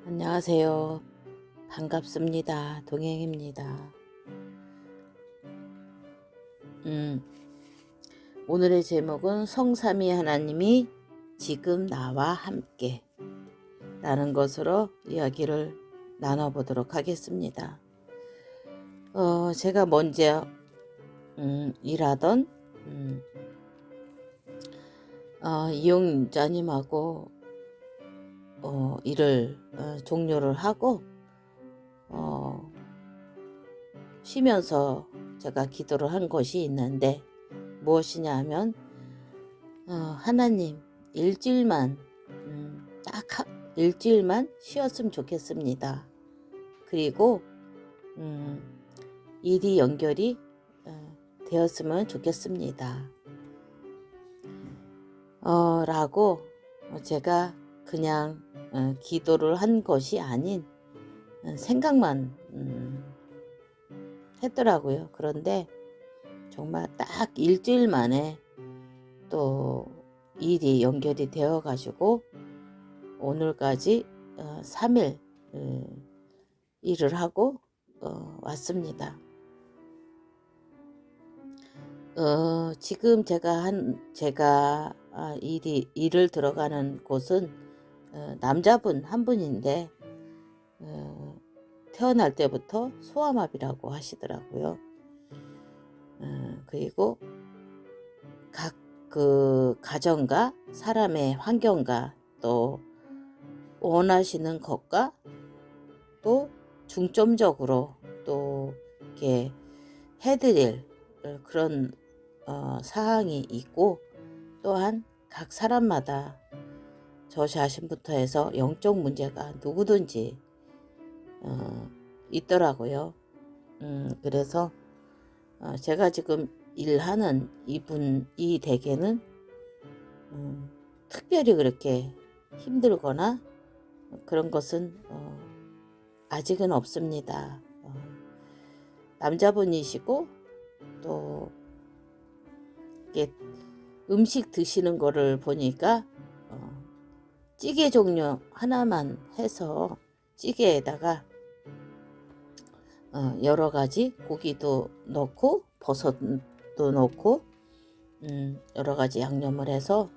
안녕하세요. 반갑습니다. 동행입니다. 음, 오늘의 제목은 성삼위 하나님이 지금 나와 함께 라는 것으로 이야기를 나눠보도록 하겠습니다. 제가 먼저 일하던 이용자님하고 일을 종료를 하고 쉬면서 제가 기도를 한 것이 있는데 무엇이냐 하면 하나님 일주일만 일주일만 쉬었으면 좋겠습니다. 그리고 일이 연결이 되었으면 좋겠습니다. 라고 제가 그냥 기도를 한 것이 아닌 생각만 했더라고요. 그런데 정말 딱 일주일 만에 또 일이 연결이 되어 가지고 오늘까지 3일 일을 하고 왔습니다. 지금 제가 일을 들어가는 곳은 남자분 한 분인데 태어날 때부터 소아마비라고 하시더라고요. 그리고 각 그 가정과 사람의 환경과 또 원하시는 것과 또 중점적으로 또 이렇게 해드릴 그런 사항이 있고, 또한 각 사람마다 저 자신부터 해서 영적 문제가 누구든지 있더라고요. 그래서 제가 지금 일하는 이 댁에는 특별히 그렇게 힘들거나 그런 것은 아직은 없습니다. 남자분이시고 또 이게 음식 드시는 거를 보니까 찌개 종류 하나만 해서 찌개에다가 여러 가지 고기도 넣고 버섯도 넣고 여러 가지 양념을 해서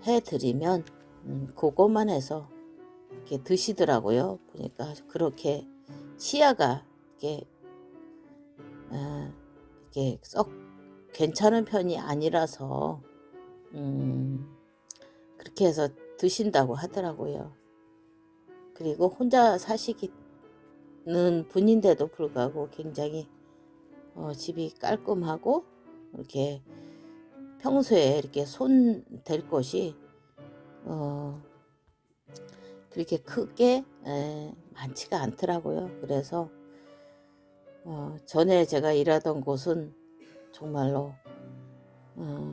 해드리면 그것만 해서 이렇게 드시더라고요. 보니까 그렇게 치아가 이게 썩 괜찮은 편이 아니라서 그렇게 해서 드신다고 하더라고요. 그리고 혼자 사시기는 분인데도 불구하고 굉장히 집이 깔끔하고 이렇게 평소에 이렇게 손 댈 것이 그렇게 크게 많지가 않더라고요. 그래서 전에 제가 일하던 곳은 정말로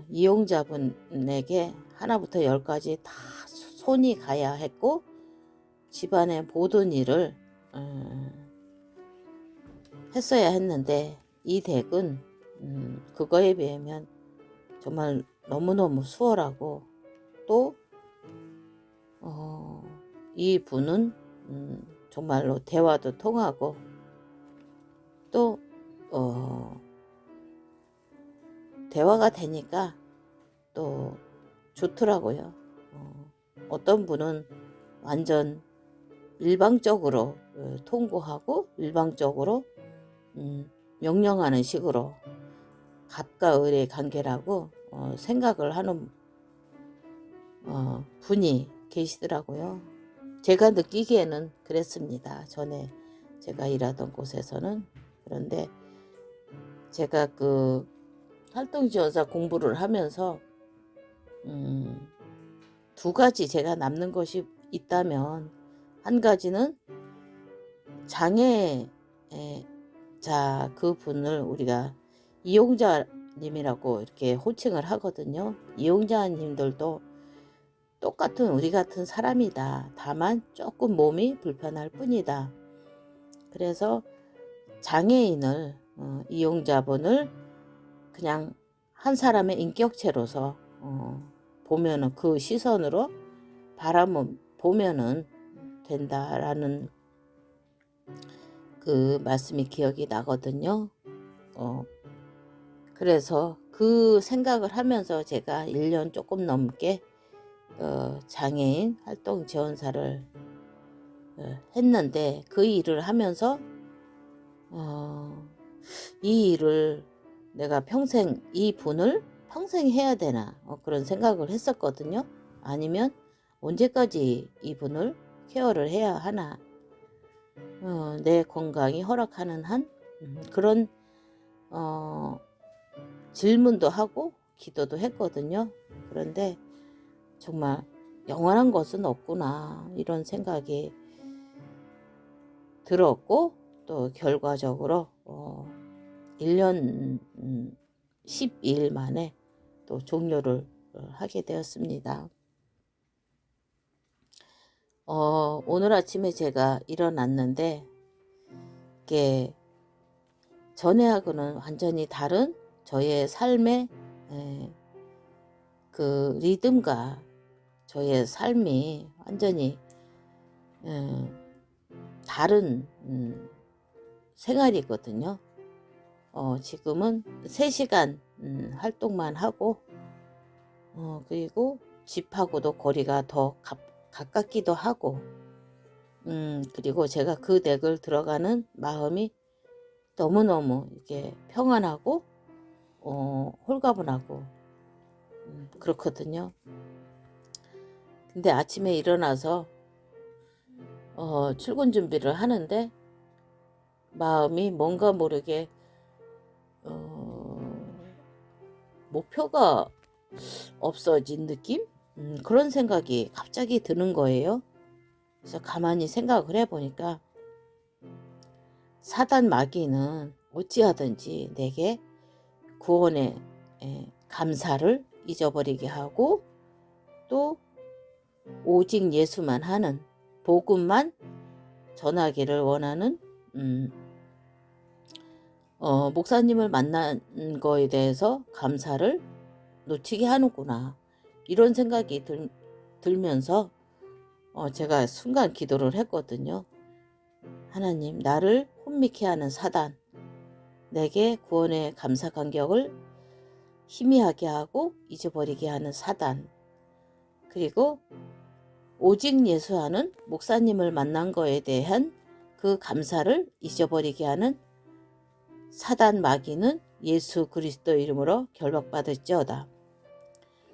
이용자분에게 하나부터 10까지 다 손이 가야 했고, 집안의 모든 일을 했어야 했는데 이 댁은 그거에 비하면 정말 너무너무 수월하고, 또 이 분은 정말로 대화도 통하고 또 대화가 되니까 또 좋더라고요. 어떤 분은 완전 일방적으로 통고하고 일방적으로 명령하는 식으로 갑과 을의 관계라고 생각을 하는 분이 계시더라고요. 제가 느끼기에는 그랬습니다. 전에 제가 일하던 곳에서는. 그런데 제가 그 활동지원사 공부를 하면서 두 가지 제가 남는 것이 있다면, 한 가지는 장애자 그분을 우리가 이용자님이라고 이렇게 호칭을 하거든요. 이용자님들도 똑같은 우리 같은 사람이다. 다만 조금 몸이 불편할 뿐이다. 그래서 장애인을 이용자분을 그냥 한 사람의 인격체로서 보면은 그 시선으로 보면은 된다라는 그 말씀이 기억이 나거든요. 그래서 그 생각을 하면서 제가 1년 조금 넘게 장애인 활동 지원사를 했는데, 그 일을 하면서 이 일을 내가 평생, 이 분을 평생 해야 되나 그런 생각을 했었거든요. 아니면 언제까지 이분을 케어를 해야 하나, 내 건강이 허락하는 한 그런 질문도 하고 기도도 했거든요. 그런데 정말 영원한 것은 없구나 이런 생각이 들었고, 또 결과적으로 1년 12일 만에 또 종료를 하게 되었습니다. 오늘 아침에 제가 일어났는데 이게 전에하고는 완전히 다른 저의 삶의 그 리듬과 저의 삶이 완전히 다른 생활이거든요. 지금은 3시간 활동만 하고, 그리고 집하고도 거리가 더 가깝기도 하고, 그리고 제가 그 댁을 들어가는 마음이 너무너무 이게 평안하고 홀가분하고 그렇거든요. 근데 아침에 일어나서 출근 준비를 하는데 마음이 뭔가 모르게 목표가 없어진 느낌? 그런 생각이 갑자기 드는 거예요. 그래서 가만히 생각을 해보니까 사단 마귀는 어찌하든지 내게 구원의 감사를 잊어버리게 하고, 또 오직 예수만 하는, 복음만 전하기를 원하는 목사님을 만난 거에 대해서 감사를 놓치게 하는구나, 이런 생각이 들면서 제가 순간 기도를 했거든요. 하나님, 나를 혼미케 하는 사단, 내게 구원의 감사 감격을 희미하게 하고 잊어버리게 하는 사단, 그리고 오직 예수하는 목사님을 만난 거에 대한 그 감사를 잊어버리게 하는 사단 마귀는 예수 그리스도 이름으로 결박받을지어다.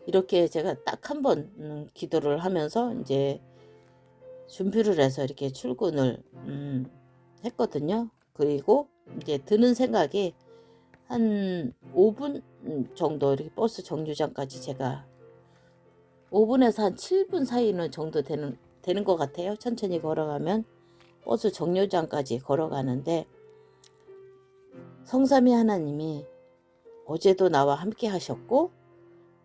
이렇게 제가 딱 한 번 기도를 하면서 이제 준비를 해서 이렇게 출근을 했거든요. 그리고 이제 드는 생각이 한 5분 정도 이렇게 버스 정류장까지, 제가 5분에서 한 7분 사이는 정도 되는 것 같아요. 천천히 걸어가면 버스 정류장까지 걸어가는데, 성삼위 하나님이 어제도 나와 함께 하셨고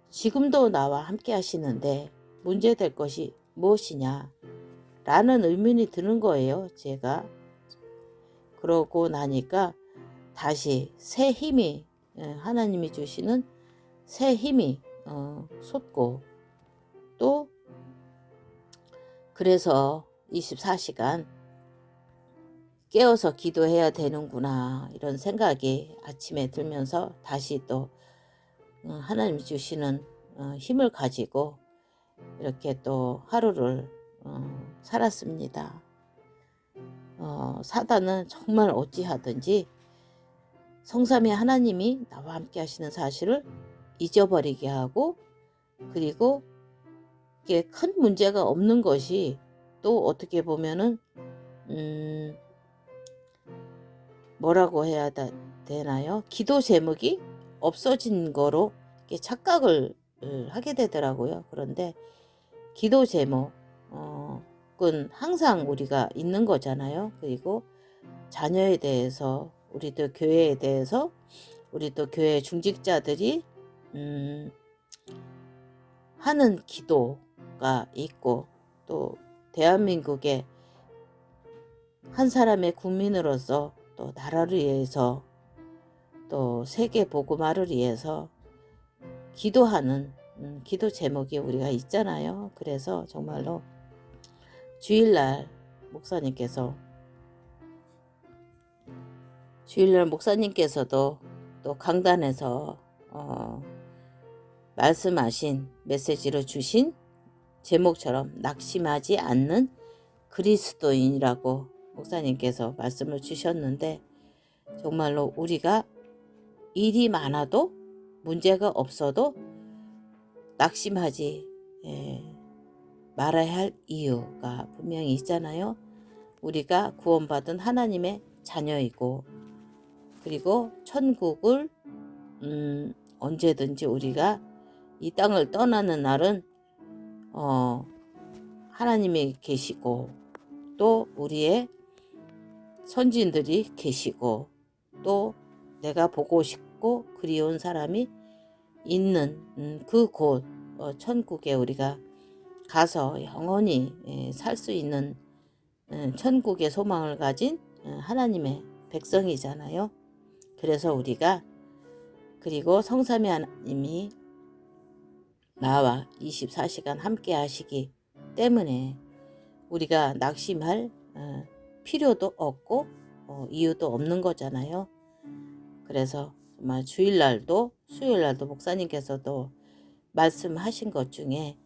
지금도 나와 함께 하시는데 문제될 것이 무엇이냐 라는 의문이 드는 거예요. 제가 그러고 나니까 다시 새 힘이, 하나님이 주시는 새 힘이 솟고, 또 그래서 24시간 깨어서 기도해야 되는구나 이런 생각이 아침에 들면서 다시 또 하나님이 주시는 힘을 가지고 이렇게 또 하루를 살았습니다. 사단은 정말 어찌하든지 성삼위 하나님이 나와 함께 하시는 사실을 잊어버리게 하고, 그리고 이게 큰 문제가 없는 것이 또 어떻게 보면은 뭐라고 해야 되나요? 기도 제목이 없어진 거로 착각을 하게 되더라고요. 그런데 기도 제목은 항상 우리가 있는 거잖아요. 그리고 자녀에 대해서, 우리도 교회에 대해서, 우리도 교회 중직자들이 하는 기도가 있고, 또 대한민국의 한 사람의 국민으로서 또 나라를 위해서, 또 세계 복음화를 위해서 기도하는 기도 제목이 우리가 있잖아요. 그래서 정말로 주일날 목사님께서도 또 강단에서 말씀하신 메시지로 주신 제목처럼 낙심하지 않는 그리스도인이라고 목사님께서 말씀을 주셨는데, 정말로 우리가 일이 많아도 문제가 없어도 낙심하지 말아야 할 이유가 분명히 있잖아요. 우리가 구원받은 하나님의 자녀이고, 그리고 천국을 언제든지 우리가 이 땅을 떠나는 날은 하나님이 계시고, 또 우리의 선진들이 계시고, 또 내가 보고 싶고 그리운 사람이 있는 그곳 천국에 우리가 가서 영원히 살 수 있는 천국의 소망을 가진 하나님의 백성이잖아요. 그래서 우리가, 그리고 성삼위 하나님이 나와 24시간 함께 하시기 때문에 우리가 낙심할 필요도 없고 이유도 없는 거잖아요. 그래서 정말 주일날도 수요일날도 목사님께서도 말씀하신 것 중에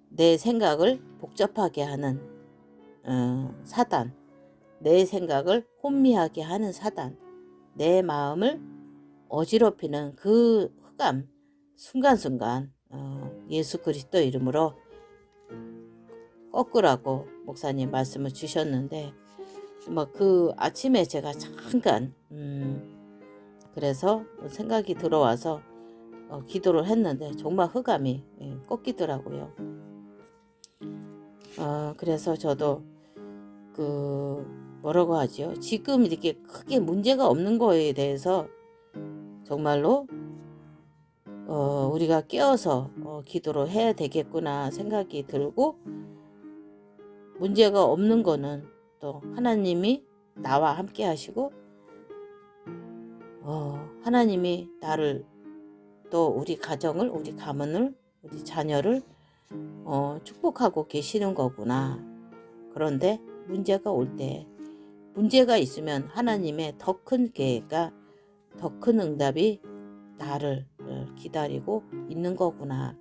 내 생각을 복잡하게 하는 사단, 내 생각을 혼미하게 하는 사단, 내 마음을 어지럽히는 그 흑암 순간순간 예수 그리스도 이름으로 꺾으라고 목사님 말씀을 주셨는데, 그 아침에 제가 잠깐 그래서 생각이 들어와서 기도를 했는데 정말 흑암이 꺾이더라고요. 그래서 저도 뭐라고 하죠? 지금 이렇게 크게 문제가 없는 거에 대해서 정말로 우리가 깨어서 기도를 해야 되겠구나 생각이 들고, 문제가 없는 거는 또 하나님이 나와 함께 하시고 하나님이 나를, 또 우리 가정을, 우리 가문을, 우리 자녀를 축복하고 계시는 거구나. 그런데 문제가 올 때, 문제가 있으면 하나님의 더 큰 계획과 더 큰 응답이 나를 기다리고 있는 거구나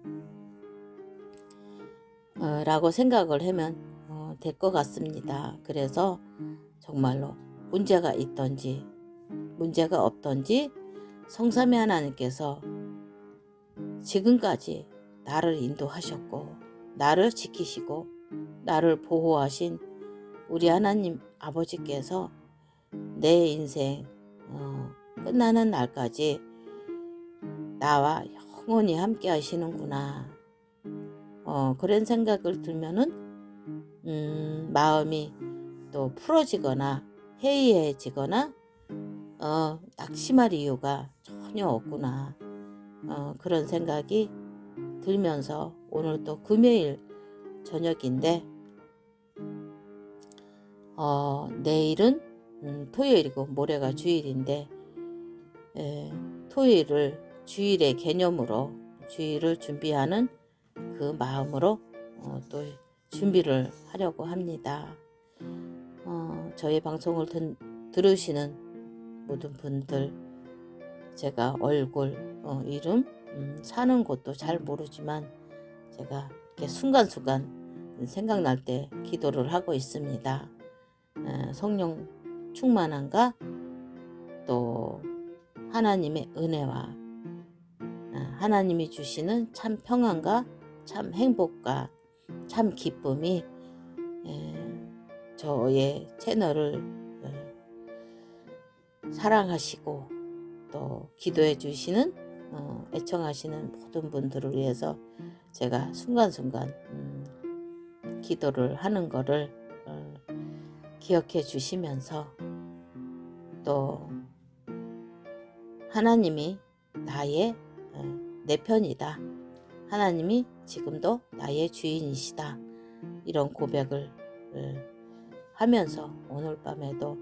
라고 생각을 하면 될 것 같습니다. 그래서 정말로 문제가 있든지 문제가 없든지 성삼위 하나님께서 지금까지 나를 인도하셨고, 나를 지키시고, 나를 보호하신 우리 하나님 아버지께서 내 인생 끝나는 날까지 나와 영원히 함께 하시는구나. 그런 생각을 들면은 마음이 또 풀어지거나 해이해지거나 낙심할 이유가 전혀 없구나. 그런 생각이 들면서 오늘 또 금요일 저녁인데 내일은 토요일이고 모레가 주일인데, 토요일을 주일의 개념으로, 주일을 준비하는 그 마음으로 또 준비를 하려고 합니다. 저희 방송을 들으시는 모든 분들, 제가 얼굴, 이름, 사는 곳도 잘 모르지만 제가 이렇게 순간순간 생각날 때 기도를 하고 있습니다. 성령 충만함과 또 하나님의 은혜와 하나님이 주시는 참 평안과 참 행복과 참 기쁨이 저의 채널을 사랑하시고 또 기도해 주시는 애청하시는 모든 분들을 위해서 제가 순간순간 기도를 하는 거를 기억해 주시면서, 또 하나님이 내 편이다, 하나님이 지금도 나의 주인이시다, 이런 고백을 하면서 오늘 밤에도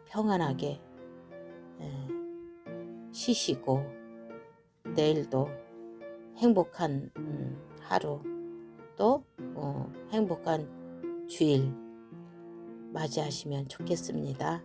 평안하게 쉬시고 내일도 행복한 하루, 또 행복한 주일 맞이하시면 좋겠습니다.